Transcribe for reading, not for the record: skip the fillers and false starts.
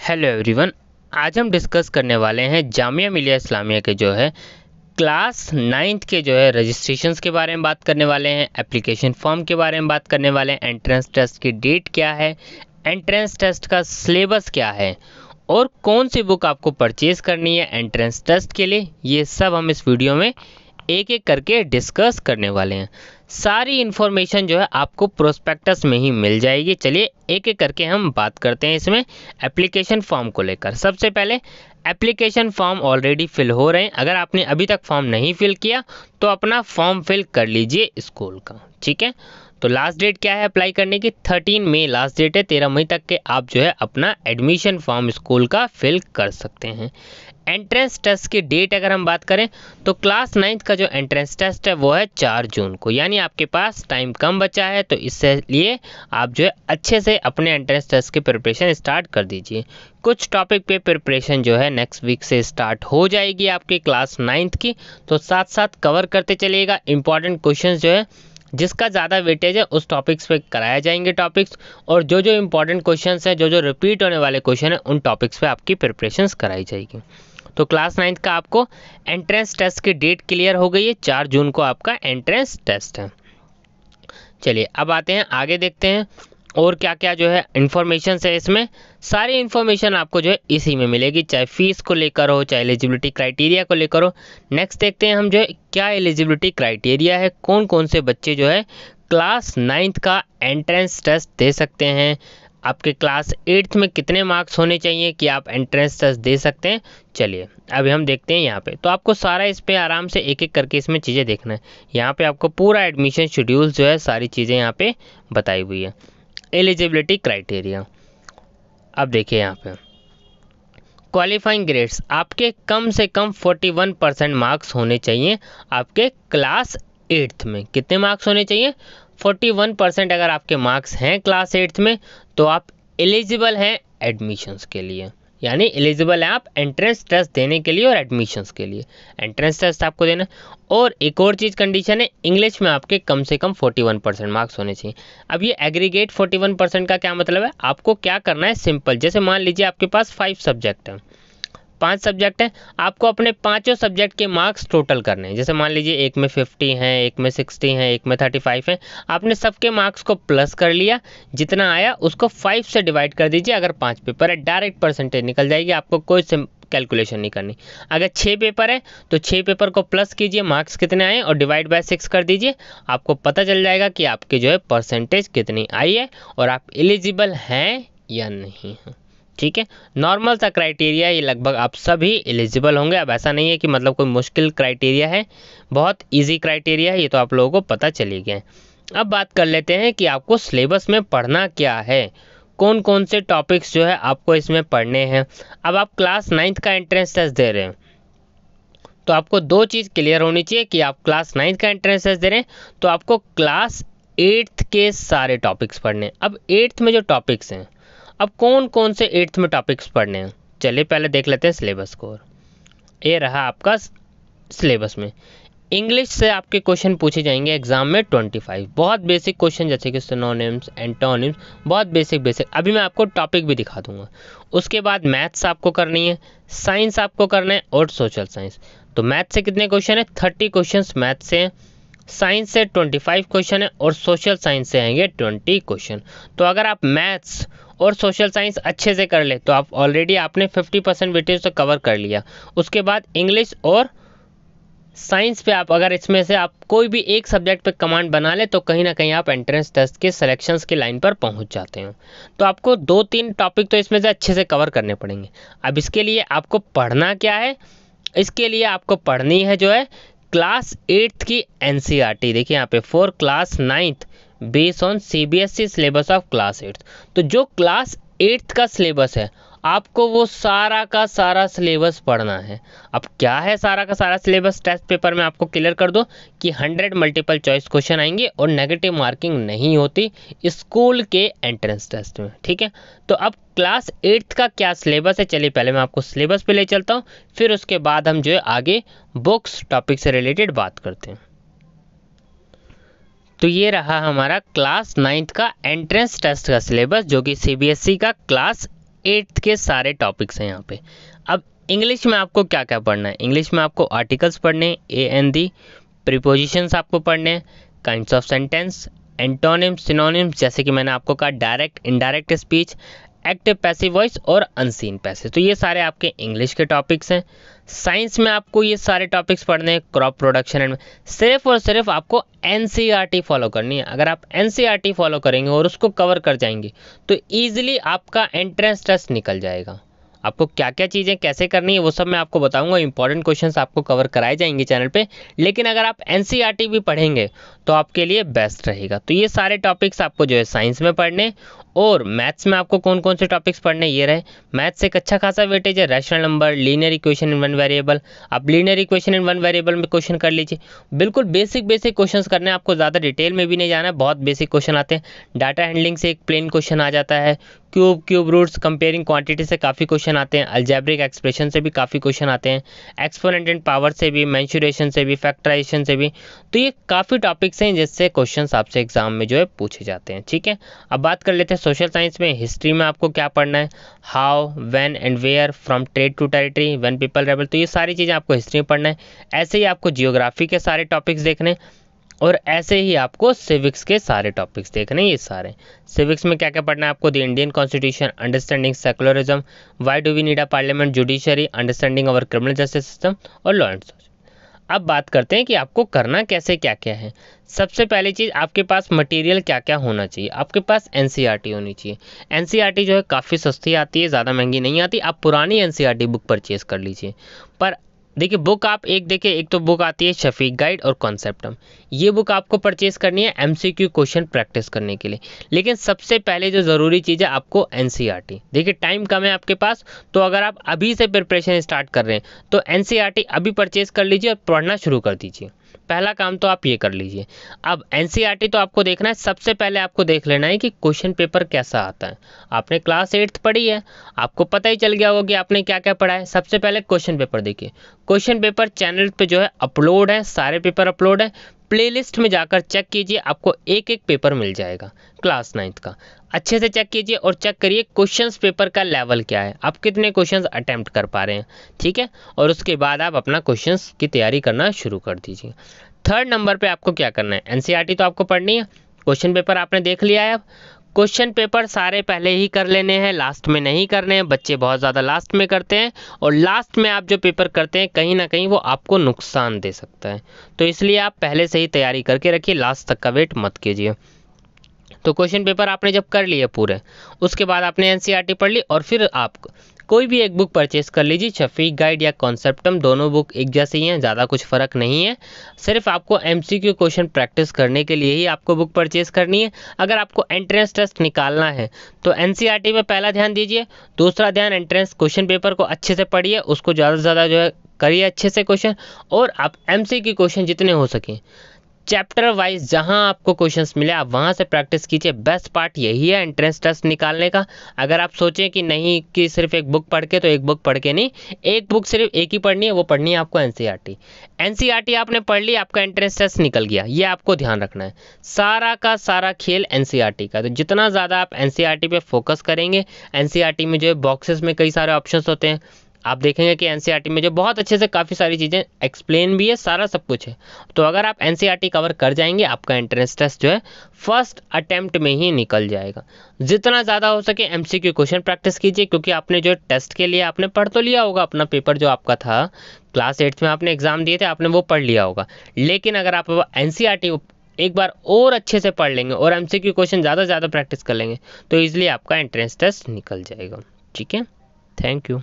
Hello everyone. आज हम discuss करने वाले हैं जामिया मिलिया इस्लामिया के जो है क्लास 9th के जो है रजिस्ट्रेशंस के बारे में बात करने वाले हैं, एप्लीकेशन फॉर्म के बारे में बात करने वाले हैं, एंट्रेंस टेस्ट की डेट क्या है, एंट्रेंस टेस्ट का सिलेबस क्या है और कौन सी बुक आपको परचेज़ करनी है एंट्रेंस टेस्ट के लिए। ये सब हम इस वीडियो में एक एक करके डिस्कस करने वाले हैं। सारी इन्फॉर्मेशन जो है आपको प्रोस्पेक्टस में ही मिल जाएगी। चलिए एक एक करके हम बात करते हैं इसमें एप्लीकेशन फॉर्म को लेकर। सबसे पहले एप्लीकेशन फॉर्म ऑलरेडी फिल हो रहे हैं। अगर आपने अभी तक फॉर्म नहीं फिल किया तो अपना फॉर्म फिल कर लीजिए स्कूल का, ठीक है। तो लास्ट डेट क्या है अप्लाई करने की? 13 मई लास्ट डेट है। 13 मई तक के आप जो है अपना एडमिशन फॉर्म स्कूल का फिल कर सकते हैं। एंट्रेंस टेस्ट की डेट अगर हम बात करें तो क्लास 9th का जो एंट्रेंस टेस्ट है वो है 4 जून को, यानी आपके पास टाइम कम बचा है। तो इससे लिए आप जो है अच्छे से अपने एंट्रेंस टेस्ट की प्रिपरेशन स्टार्ट कर दीजिए। कुछ टॉपिक पे प्रिपरेशन जो है नेक्स्ट वीक से स्टार्ट हो जाएगी आपकी क्लास 9th की, तो साथ साथ कवर करते चलिएगा। इंपॉर्टेंट क्वेश्चन जो है जिसका ज़्यादा वेटेज है उस टॉपिक्स पे कराया जाएंगे टॉपिक्स, और जो जो इंपॉर्टेंट क्वेश्चंस हैं, जो जो रिपीट होने वाले क्वेश्चन हैं, उन टॉपिक्स पे आपकी प्रिपरेशंस कराई जाएगी। तो क्लास 9th का आपको एंट्रेंस टेस्ट की डेट क्लियर हो गई है। 4 जून को आपका एंट्रेंस टेस्ट है। चलिए अब आते हैं आगे, देखते हैं और क्या क्या जो है इन्फॉर्मेशन है इसमें। सारी इन्फॉर्मेशन आपको जो है इसी में मिलेगी, चाहे फीस को लेकर हो, चाहे एलिजिबिलिटी क्राइटेरिया को लेकर हो। नेक्स्ट देखते हैं हम जो है क्या एलिजिबिलिटी क्राइटेरिया है, कौन कौन से बच्चे जो है क्लास 9th का एंट्रेंस टेस्ट दे सकते हैं। आपके क्लास 8th में कितने मार्क्स होने चाहिए कि आप एंट्रेंस टेस्ट दे सकते हैं। चलिए अभी हम देखते हैं यहाँ पे। तो आपको सारा इस पे आराम से एक एक करके इसमें चीज़ें देखना है। यहाँ पे आपको पूरा एडमिशन शेड्यूल जो है सारी चीज़ें यहाँ पे बताई हुई है। एलिजिबिलिटी क्राइटेरिया अब देखिए यहाँ पे क्वालिफाइंग ग्रेड्स, आपके कम से कम 41% मार्क्स होने चाहिए आपके क्लास 8th में। कितने मार्क्स होने चाहिए? 41% अगर आपके मार्क्स हैं क्लास 8th में तो आप एलिजिबल हैं एडमिशन्स के लिए, यानी एलिजिबल है आप एंट्रेंस टेस्ट देने के लिए और एडमिशन्स के लिए। एंट्रेंस टेस्ट आपको देना। और एक और चीज़ कंडीशन है, इंग्लिश में आपके कम से कम 41% मार्क्स होने चाहिए। अब ये एग्रीगेट 41% का क्या मतलब है? आपको क्या करना है, सिंपल। जैसे मान लीजिए आपके पास 5 सब्जेक्ट हैं, 5 सब्जेक्ट हैं, आपको अपने पांचों सब्जेक्ट के मार्क्स टोटल करने हैं। जैसे मान लीजिए एक में 50 हैं, एक में 60 हैं, एक में 35 हैं। आपने सबके मार्क्स को प्लस कर लिया, जितना आया उसको 5 से डिवाइड कर दीजिए। अगर 5 पेपर है डायरेक्ट परसेंटेज निकल जाएगी, आपको कोई कैलकुलेशन नहीं करनी। अगर 6 पेपर है तो 6 पेपर को प्लस कीजिए, मार्क्स कितने आए और डिवाइड बाय 6 कर दीजिए। आपको पता चल जाएगा कि आपकी जो है परसेंटेज कितनी आई है और आप एलिजिबल हैं या नहीं हैं, ठीक है। नॉर्मल सा क्राइटेरिया, ये लगभग आप सभी एलिजिबल होंगे। अब ऐसा नहीं है कि मतलब कोई मुश्किल क्राइटेरिया है, बहुत इजी क्राइटेरिया है, ये तो आप लोगों को पता चली गया है। अब बात कर लेते हैं कि आपको सिलेबस में पढ़ना क्या है, कौन कौन से टॉपिक्स जो है आपको इसमें पढ़ने हैं। अब आप क्लास 9th का एंट्रेंस टेस्ट दे रहे हैं तो आपको दो चीज़ क्लियर होनी चाहिए कि आप क्लास 9th का एंट्रेंस टेस्ट दे रहे हैं तो आपको क्लास 8th के सारे टॉपिक्स पढ़ने हैं। अब 8th में जो टॉपिक्स हैं, अब कौन कौन से 8th में टॉपिक्स पढ़ने हैं, चलिए पहले देख लेते हैं सिलेबस को। ये रहा आपका सिलेबस में इंग्लिश से आपके क्वेश्चन पूछे जाएंगे एग्जाम में 25, बहुत बेसिक क्वेश्चन जैसे कि सिनोनिम्स, एंटोनिम्स, बहुत बेसिक। अभी मैं आपको टॉपिक भी दिखा दूंगा। उसके बाद मैथ्स आपको करनी है, साइंस आपको करना है और सोशल साइंस। तो मैथ्स से कितने क्वेश्चन है? 30 क्वेश्चन मैथ्स से हैं, साइंस से 25 क्वेश्चन है और सोशल साइंस से आएंगे 20 क्वेश्चन। तो अगर आप मैथ्स और सोशल साइंस अच्छे से कर ले तो आप ऑलरेडी आपने 50% वेटेज तो कवर कर लिया। उसके बाद इंग्लिश और साइंस पे आप अगर इसमें से आप कोई भी एक सब्जेक्ट पे कमांड बना ले तो कहीं ना कहीं आप एंट्रेंस टेस्ट के सिलेक्शंस की लाइन पर पहुंच जाते हैं। तो आपको 2-3 टॉपिक तो इसमें से अच्छे से कवर करने पड़ेंगे। अब इसके लिए आपको पढ़ना क्या है? इसके लिए आपको पढ़नी है जो है क्लास 8th की NCERT। देखिए यहाँ पे for class 9th based on CBSE syllabus of class 8th। तो जो क्लास 8th का सिलेबस है आपको वो सारा का सारा सिलेबस पढ़ना है। अब क्या है सारा का सारा सिलेबस? टेस्ट पेपर में आपको क्लियर कर दो कि 100 मल्टीपल चॉइस क्वेश्चन आएंगे और नेगेटिव मार्किंग नहीं होती स्कूल के एंट्रेंस टेस्ट में, ठीक है। तो अब क्लास 8th का क्या सिलेबस है, चलिए पहले मैं आपको सिलेबस पे ले चलता हूँ, फिर उसके बाद हम जो है आगे बुक्स टॉपिक से रिलेटेड बात करते हैं। तो ये रहा हमारा क्लास 9th का एंट्रेंस टेस्ट का सिलेबस जो कि CBSE का क्लास 8th के सारे टॉपिक्स हैं यहाँ पे। अब इंग्लिश में आपको क्या क्या पढ़ना है? इंग्लिश में आपको आर्टिकल्स पढ़ने हैं, ए एंड दी, प्रीपोजिशंस आपको पढ़ने हैं, kinds of sentence, antonyms, synonyms, जैसे कि मैंने आपको कहा direct indirect speech, active passive voice और अनसीन पैसिव। तो ये सारे आपके इंग्लिश के टॉपिक्स हैं। साइंस में आपको ये सारे टॉपिक्स पढ़ने हैं, क्रॉप प्रोडक्शन एंड सिर्फ और सिर्फ आपको एनसीईआरटी फॉलो करनी है। अगर आप एनसीईआरटी फॉलो करेंगे और उसको कवर कर जाएंगे तो ईजिली आपका एंट्रेंस टेस्ट निकल जाएगा। आपको क्या क्या चीज़ें कैसे करनी है वो सब मैं आपको बताऊंगा। इंपॉर्टेंट क्वेश्चंस आपको कवर कराए जाएंगे चैनल पे, लेकिन अगर आप एनसीईआरटी भी पढ़ेंगे तो आपके लिए बेस्ट रहेगा। तो ये सारे टॉपिक्स आपको जो है साइंस में पढ़ने। और मैथ्स में आपको कौन कौन से टॉपिक्स पढ़ने ये रहे। मैथ्स एक अच्छा खासा वेटेज है, rational number, linear equation in one variable. आप linear equation in one variable में क्वेश्चन कर लीजिए। बिल्कुल बेसिक क्वेश्चंस करने हैं, आपको ज़्यादा डिटेल में भी नहीं जाना है, बहुत बेसिक क्वेश्चन आते हैं। डाटा हैंडलिंग से एक प्लेन क्वेश्चन आ जाता है, क्यूब रूट्स, कंपेयरिंग क्वांटिटी से काफ़ी क्वेश्चन आते हैं, अलजेब्रिक एक्सप्रेशन से भी काफ़ी क्वेश्चन आते हैं, एक्सपोनेंट एंड पावर से भी, मेंशुरेशन से भी, फैक्टराइजेशन से भी। तो ये काफ़ी टॉपिक्स हैं जिससे क्वेश्चंस आपसे एग्जाम में जो है पूछे जाते हैं। ठीक है, अब बात कर लेते हैं सोशल साइंस में। हिस्ट्री में आपको क्या पढ़ना है? How, when and where, from trade to territory, when people rebel. तो ये सारी चीज़ें आपको हिस्ट्री में पढ़ना है। ऐसे ही आपको जियोग्राफी के सारे टॉपिक्स देखने, और ऐसे ही आपको सिविक्स के सारे टॉपिक्स देखने। ये सारे सिविक्स में क्या क्या पढ़ना है आपको? The Indian constitution, understanding secularism, why do we need a parliament, judiciary, understanding our criminal justice system और लॉ एंड सोशल। अब बात करते हैं कि आपको करना कैसे क्या क्या है। सबसे पहली चीज़, आपके पास मटेरियल क्या क्या होना चाहिए। आपके पास एनसीईआरटी होनी चाहिए। एनसीईआरटी जो है काफ़ी सस्ती आती है, ज़्यादा महंगी नहीं आती। आप पुरानी एनसीईआरटी बुक परचेज कर लीजिए। पर देखिए बुक आप एक देखिए, एक तो बुक आती है शफीक गाइड और कॉन्सेप्टम। ये बुक आपको परचेज करनी है एमसीक्यू क्वेश्चन प्रैक्टिस करने के लिए। लेकिन सबसे पहले जो ज़रूरी चीज़ है आपको एनसीईआरटी। देखिए टाइम कम है आपके पास, तो अगर आप अभी से प्रिपरेशन स्टार्ट कर रहे हैं तो एनसीईआरटी अभी परचेज कर लीजिए और पढ़ना शुरू कर दीजिए। पहला काम तो आप ये कर लीजिए। अब एनसीईआरटी तो आपको देखना है, सबसे पहले आपको देख लेना है कि क्वेश्चन पेपर कैसा आता है। आपने क्लास 8th पढ़ी है, आपको पता ही चल गया होगा कि आपने क्या क्या पढ़ा है। सबसे पहले क्वेश्चन पेपर देखिए। क्वेश्चन पेपर चैनल पे जो है अपलोड है, सारे पेपर अपलोड है। प्लेलिस्ट में जाकर चेक कीजिए, आपको एक एक पेपर मिल जाएगा क्लास 9th का। अच्छे से चेक कीजिए और चेक करिए क्वेश्चंस पेपर का लेवल क्या है, आप कितने क्वेश्चंस अटेम्प्ट कर पा रहे हैं। ठीक है, और उसके बाद आप अपना क्वेश्चंस की तैयारी करना शुरू कर दीजिए। 3rd नंबर पे आपको क्या करना है? एनसीईआरटी तो आपको पढ़नी है, क्वेश्चन पेपर आपने देख लिया है। अब क्वेश्चन पेपर सारे पहले ही कर लेने हैं, लास्ट में नहीं करने हैं। बच्चे बहुत ज़्यादा लास्ट में करते हैं, और लास्ट में आप जो पेपर करते हैं कहीं ना कहीं वो आपको नुकसान दे सकता है। तो इसलिए आप पहले से ही तैयारी करके रखिए, लास्ट तक का वेट मत कीजिए। तो क्वेश्चन पेपर आपने जब कर लिए पूरे, उसके बाद आपने एनसीईआरटी पढ़ ली, और फिर आप कोई भी एक बुक परचेस कर लीजिए। शफीक गाइड या कॉन्सेप्टम, दोनों बुक एक जैसी ही हैं, ज़्यादा कुछ फ़र्क नहीं है। सिर्फ आपको एमसीक्यू क्वेश्चन प्रैक्टिस करने के लिए ही आपको बुक परचेस करनी है। अगर आपको एंट्रेंस टेस्ट निकालना है तो एनसीईआरटी में पहला ध्यान दीजिए, दूसरा ध्यान एंट्रेंस क्वेश्चन पेपर को अच्छे से पढ़िए, उसको ज़्यादा से ज़्यादा जो है करिए अच्छे से क्वेश्चन, और आप एमसीक्यू क्वेश्चन जितने हो सकें चैप्टर वाइज जहां आपको क्वेश्चंस मिले आप वहां से प्रैक्टिस कीजिए। बेस्ट पार्ट यही है एंट्रेंस टेस्ट निकालने का। अगर आप सोचें कि नहीं कि सिर्फ एक बुक पढ़ के, तो एक बुक पढ़ के नहीं, एक बुक सिर्फ एक ही पढ़नी है, वो पढ़नी है आपको एनसीईआरटी। एनसीईआरटी आपने पढ़ ली, आपका एंट्रेंस टेस्ट निकल गया, ये आपको ध्यान रखना है। सारा का सारा खेल एनसीईआरटी का। तो जितना ज़्यादा आप एनसीईआरटी पे फोकस करेंगे, एनसीईआरटी में जो है बॉक्सेस में कई सारे ऑप्शंस होते हैं, आप देखेंगे कि एनसीईआरटी में जो बहुत अच्छे से काफ़ी सारी चीज़ें एक्सप्लेन भी है, सारा सब कुछ है। तो अगर आप एनसीईआरटी कवर कर जाएंगे, आपका एंट्रेंस टेस्ट जो है फर्स्ट अटेम्प्ट में ही निकल जाएगा। जितना ज़्यादा हो सके एमसीक्यू क्वेश्चन प्रैक्टिस कीजिए, क्योंकि आपने जो टेस्ट के लिए आपने पढ़ तो लिया होगा, अपना पेपर जो आपका था क्लास 8th में आपने एग्जाम दिए थे, आपने वो पढ़ लिया होगा। लेकिन अगर आप एनसीईआरटी एक बार और अच्छे से पढ़ लेंगे और एमसीक्यू क्वेश्चन ज़्यादा प्रैक्टिस कर लेंगे तो ईजिली आपका एंट्रेंस टेस्ट निकल जाएगा। ठीक है, थैंक यू।